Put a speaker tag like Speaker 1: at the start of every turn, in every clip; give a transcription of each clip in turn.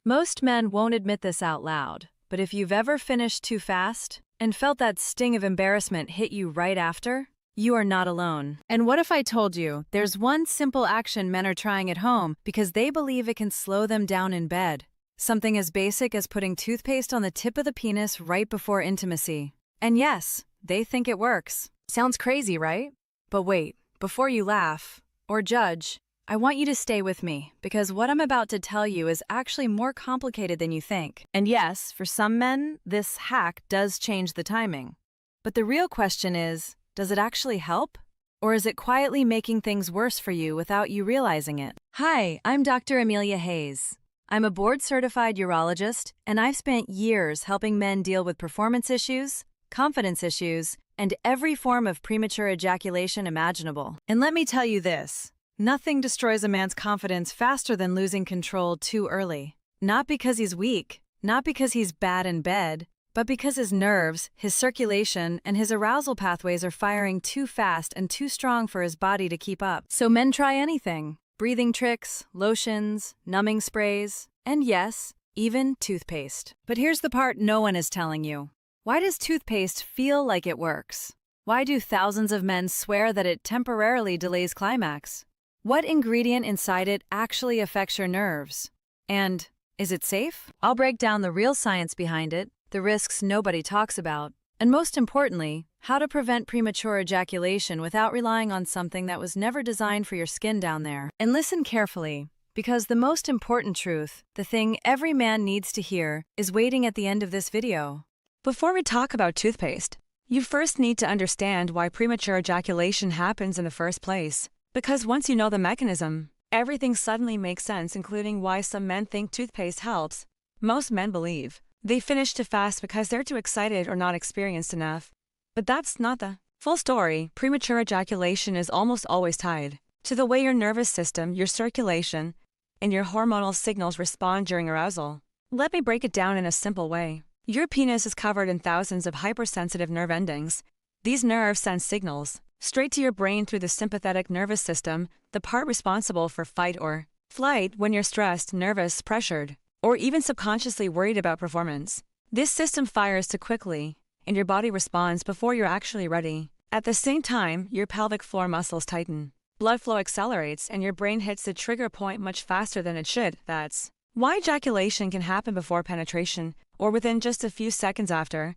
Speaker 1: Most men won't admit this out loud, but if you've ever finished too fast and felt that sting of embarrassment hit you right after, you are not alone. And what if I told you there's one simple action men are trying at home because they believe it can slow them down in bed? Something as basic as putting toothpaste on the tip of the penis right before intimacy. And yes, they think it works. Sounds crazy, right? But wait, before you laugh or judge, I want you to stay with me because what I'm about to tell you is actually more complicated than you think. And yes, for some men, this hack does change the timing. But the real question is, does it actually help? Or is it quietly making things worse for you without you realizing it? Hi, I'm Dr. Amelia Hayes. I'm a board-certified urologist, and I've spent years helping men deal with performance issues, confidence issues, and every form of premature ejaculation imaginable. And let me tell you this. Nothing destroys a man's confidence faster than losing control too early. Not because he's weak, not because he's bad in bed, but because his nerves, his circulation, and his arousal pathways are firing too fast and too strong for his body to keep up. So men try anything. Breathing tricks, lotions, numbing sprays, and yes, even toothpaste. But here's the part no one is telling you. Why does toothpaste feel like it works? Why do thousands of men swear that it temporarily delays climax? What ingredient inside it actually affects your nerves? And is it safe? I'll break down the real science behind it, the risks nobody talks about, and most importantly, how to prevent premature ejaculation without relying on something that was never designed for your skin down there. And listen carefully, because the most important truth, the thing every man needs to hear, is waiting at the end of this video.
Speaker 2: Before we talk about toothpaste, you first need to understand why premature ejaculation happens in the first place. Because once you know the mechanism, everything suddenly makes sense, including why some men think toothpaste helps. Most men believe they finish too fast because they're too excited or not experienced enough. But that's not the full story. Premature ejaculation is almost always tied to the way your nervous system, your circulation, and your hormonal signals respond during arousal. Let me break it down in a simple way. Your penis is covered in thousands of hypersensitive nerve endings. These nerves send signals straight to your brain through the sympathetic nervous system, the part responsible for fight or flight when you're stressed, nervous, pressured, or even subconsciously worried about performance. This system fires too quickly, and your body responds before you're actually ready. At the same time, your pelvic floor muscles tighten. Blood flow accelerates, and your brain hits the trigger point much faster than it should. That's why ejaculation can happen before penetration, or within just a few seconds after.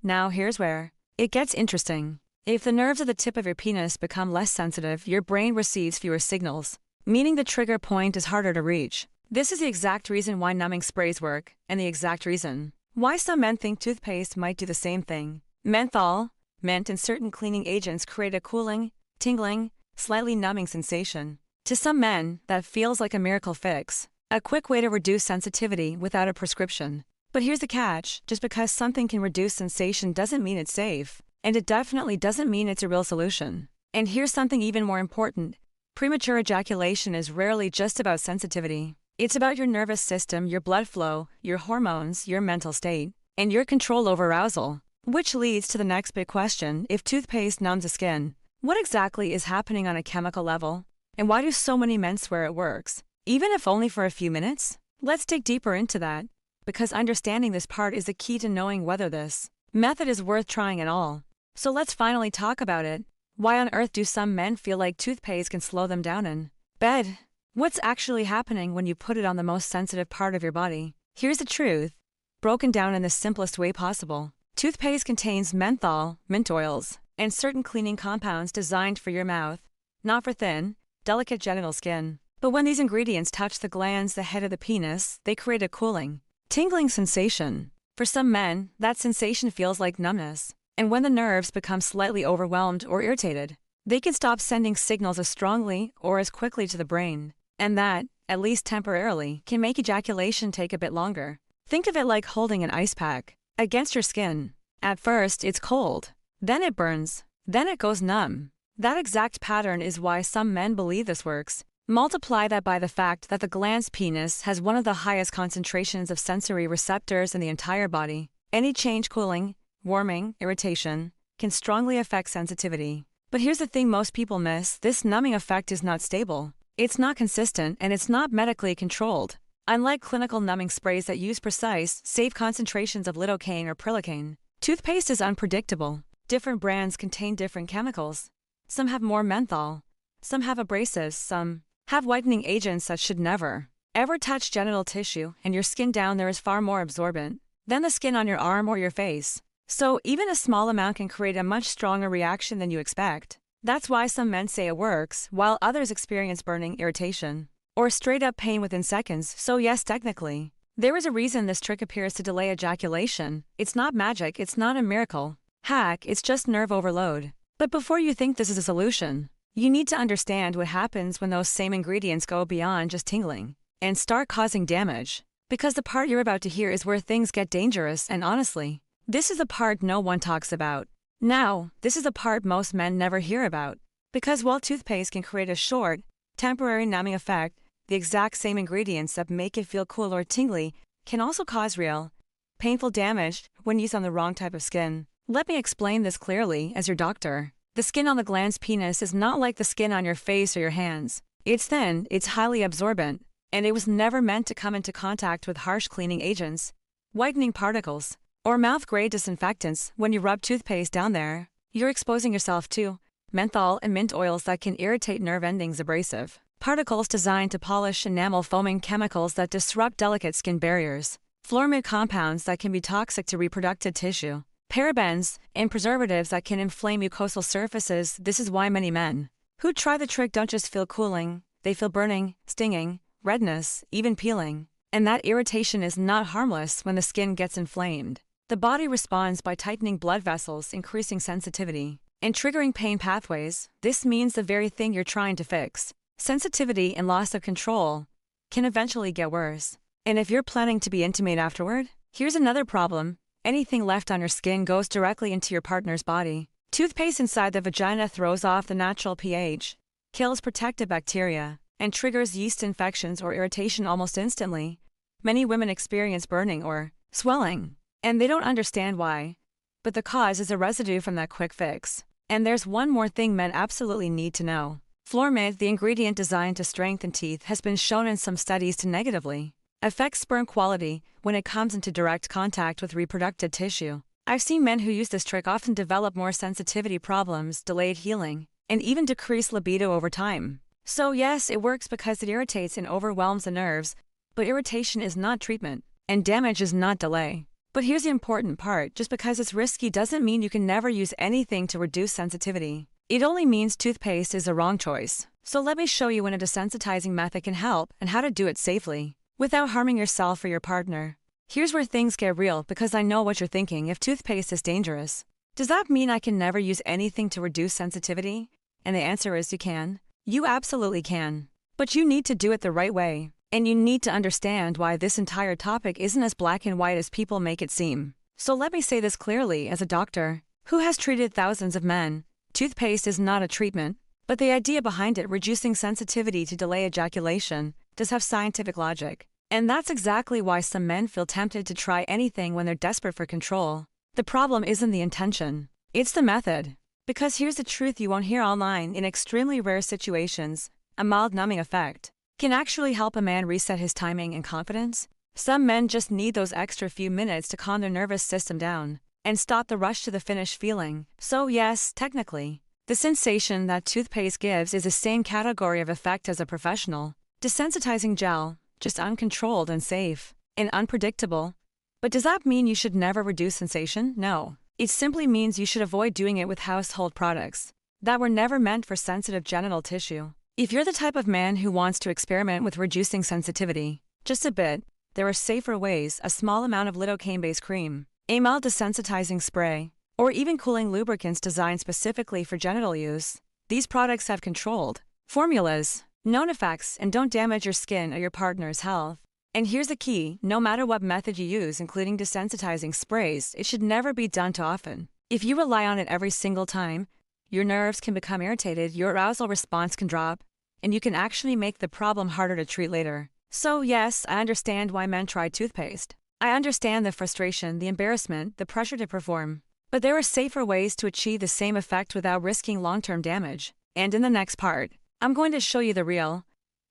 Speaker 2: Now here's where it gets interesting. If the nerves at the tip of your penis become less sensitive, your brain receives fewer signals, meaning the trigger point is harder to reach. This is the exact reason why numbing sprays work, and the exact reason why some men think toothpaste might do the same thing. Menthol, mint, and certain cleaning agents create a cooling, tingling, slightly numbing sensation. To some men, that feels like a miracle fix, a quick way to reduce sensitivity without a prescription. But here's the catch: just because something can reduce sensation doesn't mean it's safe. And it definitely doesn't mean it's a real solution. And here's something even more important. Premature ejaculation is rarely just about sensitivity. It's about your nervous system, your blood flow, your hormones, your mental state, and your control over arousal. Which leads to the next big question: if toothpaste numbs the skin, what exactly is happening on a chemical level? And why do so many men swear it works, even if only for a few minutes? Let's dig deeper into that, because understanding this part is the key to knowing whether this method is worth trying at all. So let's finally talk about it. Why on earth do some men feel like toothpaste can slow them down in bed? What's actually happening when you put it on the most sensitive part of your body? Here's the truth, broken down in the simplest way possible. Toothpaste contains menthol, mint oils, and certain cleaning compounds designed for your mouth, not for thin, delicate genital skin. But when these ingredients touch the glands, the head of the penis, they create a cooling, tingling sensation. For some men, that sensation feels like numbness. And when the nerves become slightly overwhelmed or irritated, they can stop sending signals as strongly or as quickly to the brain. And that, at least temporarily, can make ejaculation take a bit longer. Think of it like holding an ice pack against your skin. At first, it's cold. Then it burns. Then it goes numb. That exact pattern is why some men believe this works. Multiply that by the fact that the glans penis has one of the highest concentrations of sensory receptors in the entire body. Any change, cooling, warming, irritation, can strongly affect sensitivity. But here's the thing most people miss: this numbing effect is not stable. It's not consistent, and it's not medically controlled. Unlike clinical numbing sprays that use precise, safe concentrations of lidocaine or prilocaine, toothpaste is unpredictable. Different brands contain different chemicals. Some have more menthol. Some have abrasives. Some have whitening agents that should never ever touch genital tissue, and your skin down there is far more absorbent than the skin on your arm or your face. So even a small amount can create a much stronger reaction than you expect. That's why some men say it works, while others experience burning, irritation, or straight-up pain within seconds. So yes, technically, there is a reason this trick appears to delay ejaculation. It's not magic, it's not a miracle hack, it's just nerve overload. But before you think this is a solution, you need to understand what happens when those same ingredients go beyond just tingling and start causing damage. Because the part you're about to hear is where things get dangerous, and honestly, this is the part no one talks about. Now, this is the part most men never hear about. Because while toothpaste can create a short, temporary numbing effect, the exact same ingredients that make it feel cool or tingly can also cause real, painful damage when used on the wrong type of skin. Let me explain this clearly as your doctor. The skin on the glans penis is not like the skin on your face or your hands. It's thin, it's highly absorbent, and it was never meant to come into contact with harsh cleaning agents, whitening particles, or mouth-grade disinfectants. When you rub toothpaste down there, you're exposing yourself to menthol and mint oils that can irritate nerve endings, abrasive particles designed to polish enamel, foaming chemicals that disrupt delicate skin barriers, fluoride compounds that can be toxic to reproductive tissue, parabens, and preservatives that can inflame mucosal surfaces. This is why many men who try the trick don't just feel cooling, they feel burning, stinging, redness, even peeling. And that irritation is not harmless when the skin gets inflamed. The body responds by tightening blood vessels, increasing sensitivity, and triggering pain pathways. This means the very thing you're trying to fix, sensitivity and loss of control, can eventually get worse. And if you're planning to be intimate afterward, here's another problem. Anything left on your skin goes directly into your partner's body. Toothpaste inside the vagina throws off the natural pH, kills protective bacteria, and triggers yeast infections or irritation almost instantly. Many women experience burning or swelling, and they don't understand why. But the cause is a residue from that quick fix. And there's one more thing men absolutely need to know. Fluoride, the ingredient designed to strengthen teeth, has been shown in some studies to negatively affect sperm quality when it comes into direct contact with reproductive tissue. I've seen men who use this trick often develop more sensitivity problems, delayed healing, and even decreased libido over time. So yes, it works because it irritates and overwhelms the nerves, but irritation is not treatment, and damage is not delay. But here's the important part. Just because it's risky doesn't mean you can never use anything to reduce sensitivity. It only means toothpaste is the wrong choice. So let me show you when a desensitizing method can help and how to do it safely, without harming yourself or your partner. Here's where things get real, because I know what you're thinking. If toothpaste is dangerous, does that mean I can never use anything to reduce sensitivity? And the answer is you can. You absolutely can. But you need to do it the right way. And you need to understand why this entire topic isn't as black and white as people make it seem. So let me say this clearly as a doctor who has treated thousands of men. Toothpaste is not a treatment, but the idea behind it, reducing sensitivity to delay ejaculation, does have scientific logic. And that's exactly why some men feel tempted to try anything when they're desperate for control. The problem isn't the intention, it's the method. Because here's the truth you won't hear online. In extremely rare situations, a mild numbing effect can actually help a man reset his timing and confidence. Some men just need those extra few minutes to calm their nervous system down and stop the rush to the finish feeling. So yes, technically, the sensation that toothpaste gives is the same category of effect as a professional desensitizing gel, just uncontrolled and safe and unpredictable. But does that mean you should never reduce sensation? No. It simply means you should avoid doing it with household products that were never meant for sensitive genital tissue. If you're the type of man who wants to experiment with reducing sensitivity just a bit, there are safer ways. A small amount of lidocaine-based cream, a mild desensitizing spray, or even cooling lubricants designed specifically for genital use. These products have controlled formulas, known effects, and don't damage your skin or your partner's health. And here's the key: no matter what method you use, including desensitizing sprays, it should never be done too often. If you rely on it every single time, your nerves can become irritated, your arousal response can drop, and you can actually make the problem harder to treat later. So yes, I understand why men try toothpaste. I understand the frustration, the embarrassment, the pressure to perform. But there are safer ways to achieve the same effect without risking long-term damage. And in the next part, I'm going to show you the real,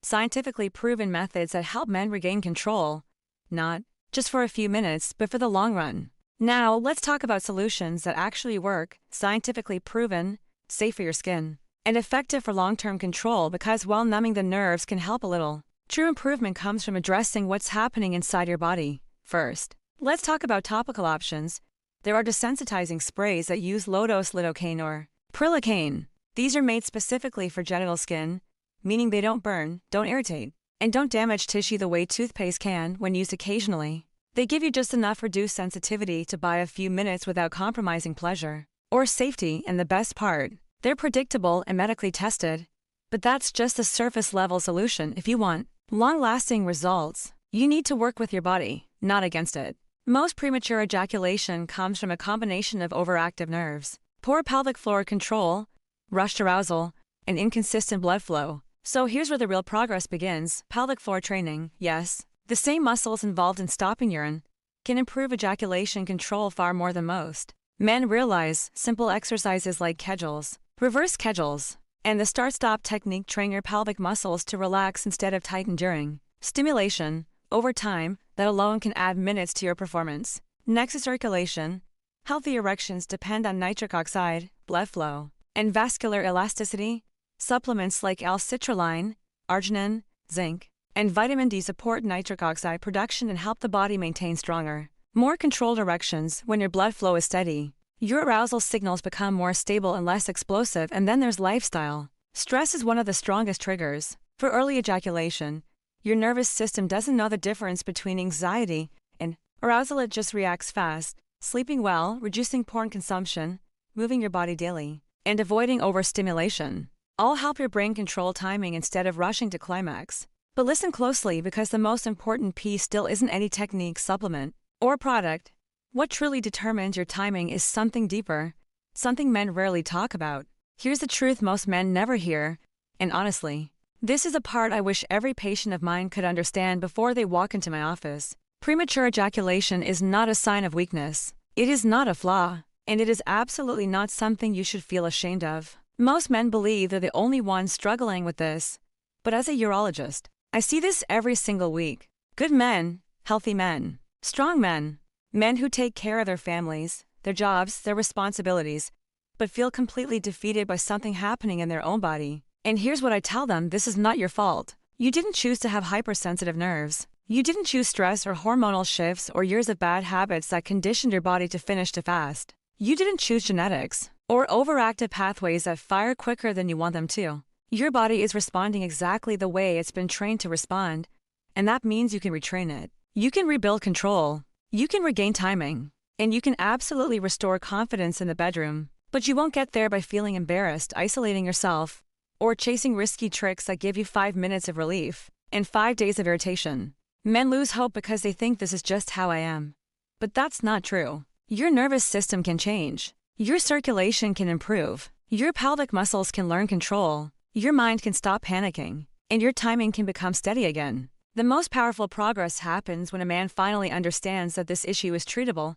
Speaker 2: scientifically proven methods that help men regain control, not just for a few minutes, but for the long run. Now, let's talk about solutions that actually work, scientifically proven, safe for your skin, and effective for long-term control because while numbing the nerves can help a little, true improvement comes from addressing what's happening inside your body. First, let's talk about topical options. There are desensitizing sprays that use low-dose lidocaine or prilocaine. These are made specifically for genital skin, meaning they don't burn, don't irritate, and don't damage tissue the way toothpaste can when used occasionally. They give you just enough reduced sensitivity to buy a few minutes without compromising pleasure or safety, and the best part, they're predictable and medically tested. But that's just a surface-level solution. If you want long-lasting results, you need to work with your body, not against it. Most premature ejaculation comes from a combination of overactive nerves, poor pelvic floor control, rushed arousal, and inconsistent blood flow. So here's where the real progress begins. Pelvic floor training. Yes, the same muscles involved in stopping urine can improve ejaculation control far more than most men realize. Simple exercises like Kegels, reverse Kegels, and the start-stop technique train your pelvic muscles to relax instead of tighten during stimulation. Over time, that alone can add minutes to your performance. Next is circulation. Healthy erections depend on nitric oxide, blood flow, and vascular elasticity. Supplements like L-citrulline, arginine, zinc, and vitamin D support nitric oxide production and help the body maintain stronger, more controlled erections. When your blood flow is steady, your arousal signals become more stable and less explosive. And then there's lifestyle. Stress is one of the strongest triggers for early ejaculation. Your nervous system doesn't know the difference between anxiety and arousal. It just reacts fast. Sleeping well, reducing porn consumption, moving your body daily, and avoiding overstimulation all help your brain control timing instead of rushing to climax. But listen closely, because the most important piece still isn't any technique, supplement, or product. What truly determines your timing is something deeper, something men rarely talk about. Here's the truth most men never hear, and honestly, this is a part I wish every patient of mine could understand before they walk into my office. Premature ejaculation is not a sign of weakness. It is not a flaw, and it is absolutely not something you should feel ashamed of. Most men believe they're the only ones struggling with this, but as a urologist, I see this every single week. Good men, healthy men, strong men, men who take care of their families, their jobs, their responsibilities, but feel completely defeated by something happening in their own body. And here's what I tell them: this is not your fault. You didn't choose to have hypersensitive nerves. You didn't choose stress or hormonal shifts or years of bad habits that conditioned your body to finish too fast. You didn't choose genetics or overactive pathways that fire quicker than you want them to. Your body is responding exactly the way it's been trained to respond, and that means you can retrain it. You can rebuild control. You can regain timing. And you can absolutely restore confidence in the bedroom. But you won't get there by feeling embarrassed, isolating yourself, or chasing risky tricks that give you 5 minutes of relief and 5 days of irritation. Men lose hope because they think this is just how I am. But that's not true. Your nervous system can change. Your circulation can improve. Your pelvic muscles can learn control. Your mind can stop panicking. And your timing can become steady again. The most powerful progress happens when a man finally understands that this issue is treatable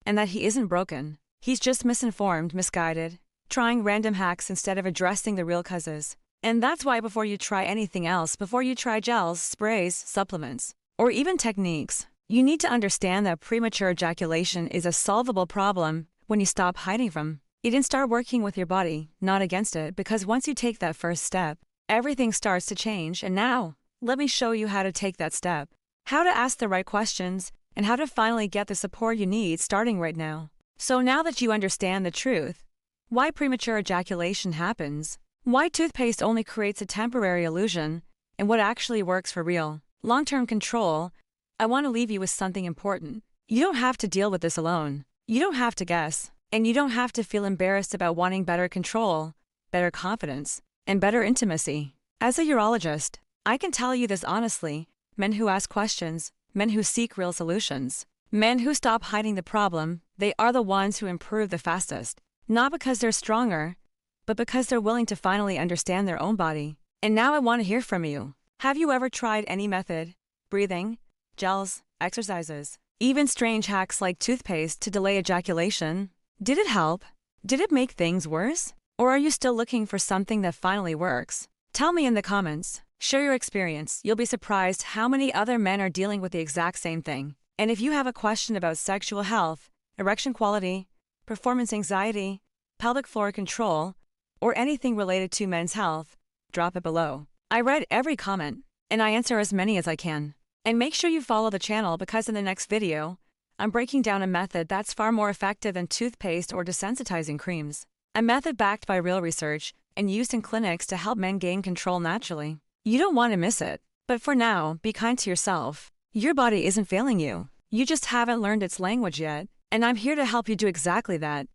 Speaker 2: and that he isn't broken. He's just misinformed, misguided, trying random hacks instead of addressing the real causes. And that's why before you try anything else, before you try gels, sprays, supplements, or even techniques, you need to understand that premature ejaculation is a solvable problem when you stop hiding from it and start working with your body, not against it. Because once you take that first step, everything starts to change. And now, let me show you how to take that step, how to ask the right questions, and how to finally get the support you need starting right now. So now that you understand the truth, why premature ejaculation happens, why toothpaste only creates a temporary illusion, and what actually works for real long-term control, I want to leave you with something important. You don't have to deal with this alone. You don't have to guess, and you don't have to feel embarrassed about wanting better control, better confidence, and better intimacy. As a urologist, I can tell you this honestly: men who ask questions, men who seek real solutions, men who stop hiding the problem, they are the ones who improve the fastest. Not because they're stronger, but because they're willing to finally understand their own body. And now I want to hear from you. Have you ever tried any method, breathing, gels, exercises, even strange hacks like toothpaste to delay ejaculation? Did it help? Did it make things worse? Or are you still looking for something that finally works? Tell me in the comments. Share your experience. You'll be surprised how many other men are dealing with the exact same thing. And if you have a question about sexual health, erection quality, performance anxiety, pelvic floor control, or anything related to men's health, drop it below. I read every comment, and I answer as many as I can. And make sure you follow the channel because in the next video, I'm breaking down a method that's far more effective than toothpaste or desensitizing creams. A method backed by real research and used in clinics to help men gain control naturally. You don't want to miss it. But for now, be kind to yourself. Your body isn't failing you. You just haven't learned its language yet, and I'm here to help you do exactly that.